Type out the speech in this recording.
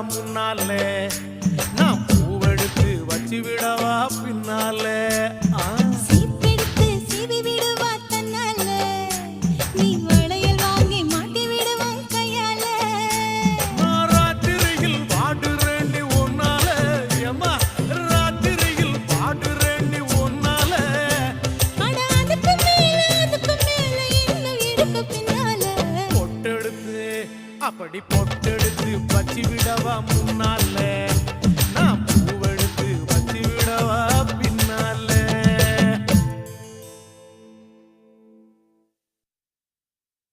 முன்னாலே நான் பூவெடுத்து வச்சு விடவா பின்னாலே அப்படி பொட்டெடுத்து வச்சு விடவா முன்னாலே நான் பூவெடுத்து வச்சு விடவா